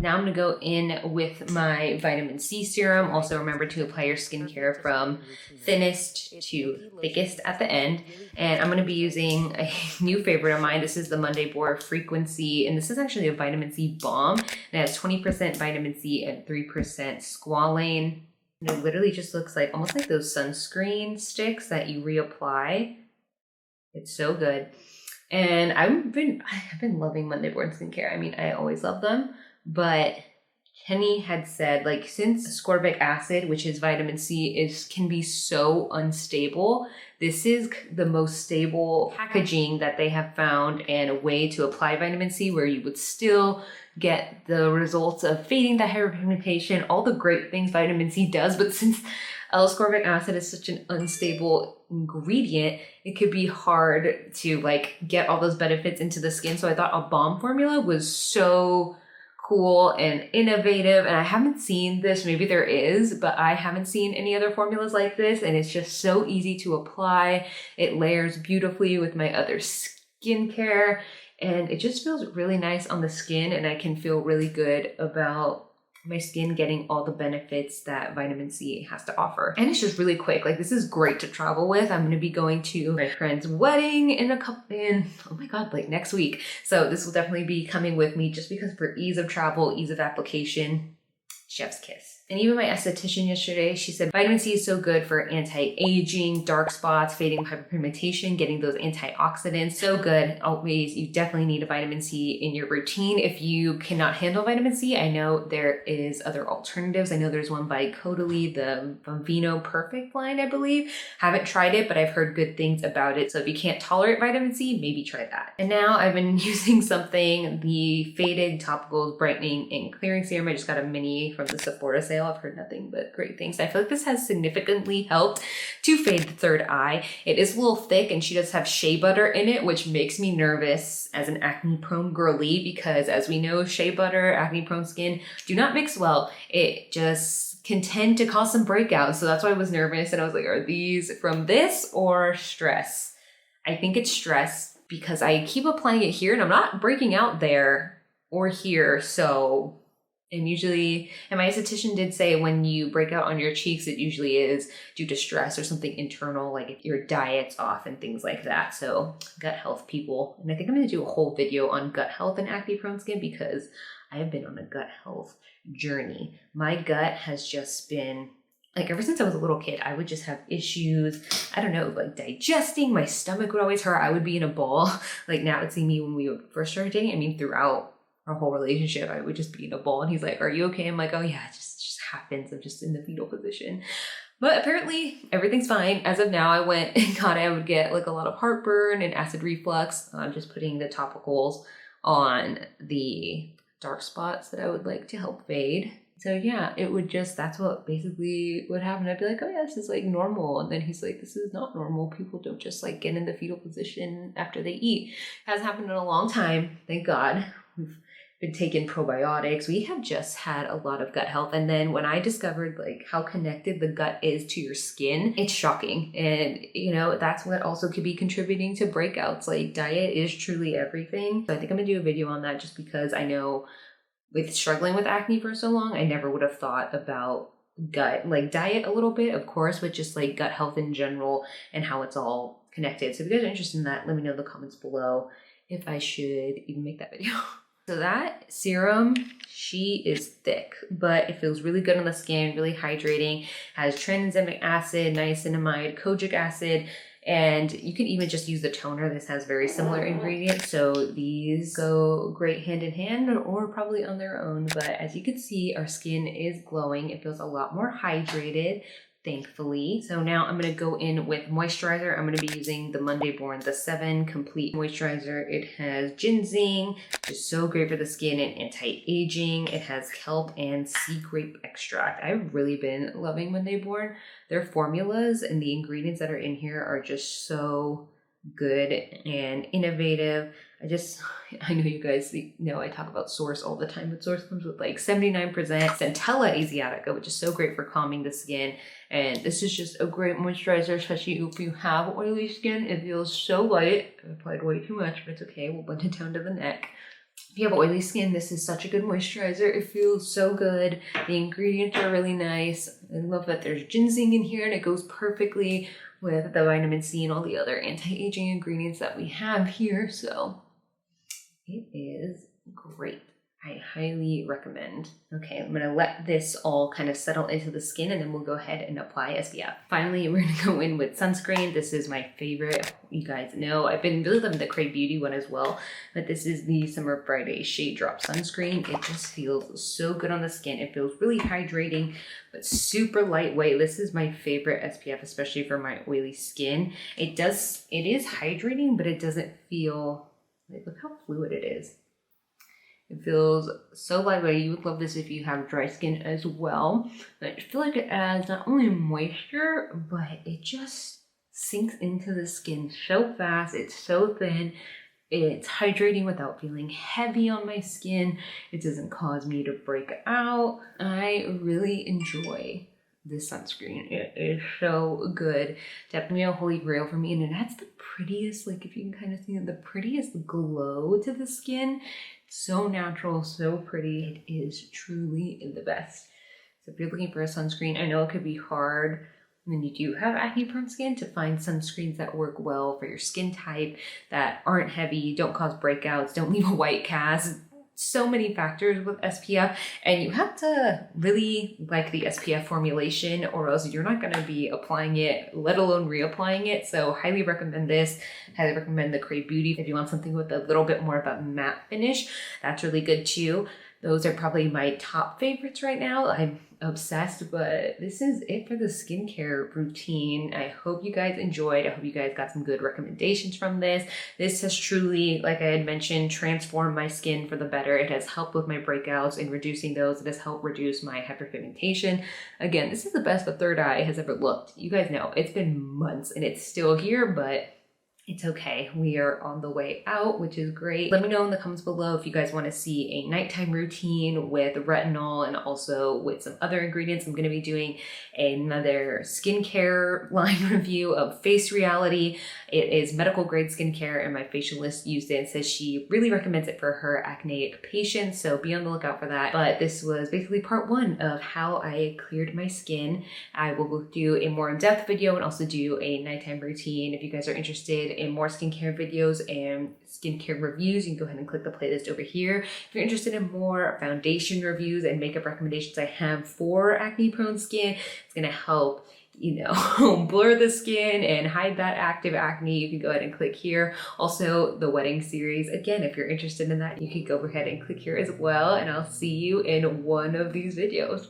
Now I'm gonna go in with my vitamin C serum. Also remember to apply your skincare from thinnest to thickest at the end. And I'm gonna be using a new favorite of mine. This is the Monday Bore Frequency, and this is actually a vitamin C balm. It has 20% vitamin C and 3% squalane. And it literally just looks like almost like those sunscreen sticks that you reapply. It's so good. And I've been loving Monday Born skincare. I mean, I always love them, but Kenny had said, like, since ascorbic acid, which is vitamin C, can be so unstable, this is the most stable packaging that they have found, and a way to apply vitamin C where you would still get the results of fading the hyperpigmentation, all the great things vitamin C does. But since L-ascorbic acid is such an unstable ingredient, it could be hard to like get all those benefits into the skin. So I thought a balm formula was so cool and innovative, and I haven't seen this, maybe there is, but I haven't seen any other formulas like this, and it's just so easy to apply. It layers beautifully with my other skincare, and it just feels really nice on the skin, and I can feel really good about my skin getting all the benefits that vitamin C has to offer. And it's just really quick. Like, this is great to travel with. I'm gonna be going to my friend's wedding oh my God, like next week. So this will definitely be coming with me just because for ease of travel, ease of application, chef's kiss. And even my esthetician yesterday, she said vitamin C is so good for anti-aging, dark spots, fading hyperpigmentation, getting those antioxidants. So good. Always, you definitely need a vitamin C in your routine. If you cannot handle vitamin C, I know there is other alternatives. I know there's one by Caudalie, the Bambino Perfect line, I believe. Haven't tried it, but I've heard good things about it. So if you can't tolerate vitamin C, maybe try that. And now I've been using the Faded Topicals Brightening and Clearing Serum. I just got a mini from the Sephora sale. I've heard nothing but great things. I feel like this has significantly helped to fade the third eye. It is a little thick, and she does have shea butter in it, which makes me nervous as an acne prone girly, because as we know, shea butter, acne prone skin do not mix well. It just can tend to cause some breakouts. So that's why I was nervous, and I was like, are these from this or stress? I think it's stress because I keep applying it here and I'm not breaking out there or here. So and my esthetician did say when you break out on your cheeks, it usually is due to stress or something internal, like if your diet's off and things like that. So gut health, people. And I think I'm going to do a whole video on gut health and acne prone skin because I have been on a gut health journey. My gut has just been like, ever since I was a little kid, I would just have issues, I don't know, like digesting. My stomach would always hurt. I would be in a ball. Like, Nat would see me when we first started dating. I mean, throughout our whole relationship, I would just be in a ball, and he's like, are you okay? I'm like, oh yeah, it just happens. I'm just in the fetal position. But apparently everything's fine. As of now, I went and I would get like a lot of heartburn and acid reflux. I'm just putting the topicals on the dark spots that I would like to help fade. So yeah, that's what basically would happen. I'd be like, oh yeah, this is like normal. And then he's like, this is not normal. People don't just like get in the fetal position after they eat. It hasn't happened in a long time. Thank God. We've been taking probiotics. We have just had a lot of gut health. And then when I discovered like how connected the gut is to your skin, it's shocking. And you know, that's what also could be contributing to breakouts. Like, diet is truly everything. So I think I'm gonna do a video on that just because I know with struggling with acne for so long, I never would have thought about gut, like diet a little bit, of course, but just like gut health in general and how it's all connected. So if you guys are interested in that, let me know in the comments below if I should even make that video. So that serum, she is thick, but it feels really good on the skin, really hydrating, has tranexamic acid, niacinamide, kojic acid, and you can even just use the toner. This has very similar ingredients, so these go great hand in hand or probably on their own. But as you can see, our skin is glowing. It feels a lot more hydrated, thankfully. So now I'm going to go in with moisturizer. I'm going to be using the Monday Born, the 7 Complete Moisturizer. It has ginseng, which is so great for the skin and anti-aging. It has kelp and sea grape extract. I've really been loving Monday Born. Their formulas and the ingredients that are in here are just so good and innovative. I know you guys know I talk about Source all the time, but Source comes with like 79% Centella Asiatica, which is so great for calming the skin. And this is just a great moisturizer, especially if you have oily skin. It feels so light. I applied way too much, but it's okay. We'll blend it down to the neck. If you have oily skin, this is such a good moisturizer. It feels so good. The ingredients are really nice. I love that there's ginseng in here and it goes perfectly with the vitamin C and all the other anti-aging ingredients that we have here. So it is great. I highly recommend. Okay, I'm gonna let this all kind of settle into the skin and then we'll go ahead and apply SPF. Finally, we're gonna go in with sunscreen. This is my favorite. You guys know I've been really loving the Cray Beauty one as well, but this is the Summer Friday Shade Drop Sunscreen. It just feels so good on the skin. It feels really hydrating, but super lightweight. This is my favorite SPF, especially for my oily skin. It is hydrating, but it doesn't feel, like, look how fluid it is. It feels so lightweight. You would love this if you have dry skin as well. But I feel like it adds not only moisture, but it just sinks into the skin so fast. It's so thin. It's hydrating without feeling heavy on my skin. It doesn't cause me to break out. I really enjoy this sunscreen. It is so good. Definitely a holy grail for me. And it adds the prettiest, like if you can kind of see it, the prettiest glow to the skin. So natural, so pretty. It is truly the best. So if you're looking for a sunscreen, I know it could be hard when you do have acne prone skin to find sunscreens that work well for your skin type, that aren't heavy, don't cause breakouts, don't leave a white cast. So many factors with SPF, and you have to really like the SPF formulation or else you're not going to be applying it, let alone reapplying it. So highly recommend this. Highly recommend the Cray Beauty. If you want something with a little bit more of a matte finish, that's really good too. Those are probably my top favorites right now. I'm obsessed, but this is it for the skincare routine. I hope you guys enjoyed. I hope you guys got some good recommendations from this. This has truly, like I had mentioned, transformed my skin for the better. It has helped with my breakouts and reducing those. It has helped reduce my hyperpigmentation. Again, this is the best the third eye has ever looked. You guys know it's been months and it's still here, but it's okay. We are on the way out, which is great. Let me know in the comments below if you guys want to see a nighttime routine with retinol and also with some other ingredients. I'm going to be doing another skincare line review of Face Reality. It is medical grade skincare and my facialist used it and says she really recommends it for her acneic patients. So be on the lookout for that. But this was basically part one of how I cleared my skin. I will do a more in-depth video and also do a nighttime routine. If you guys are interested in more skincare videos and skincare reviews, you can go ahead and click the playlist over here. If you're interested in more foundation reviews and makeup recommendations I have for acne prone skin, it's gonna help, you know, blur the skin and hide that active acne. You can go ahead and click here. Also the wedding series, again, if you're interested in that, you can go ahead and click here as well, and I'll see you in one of these videos.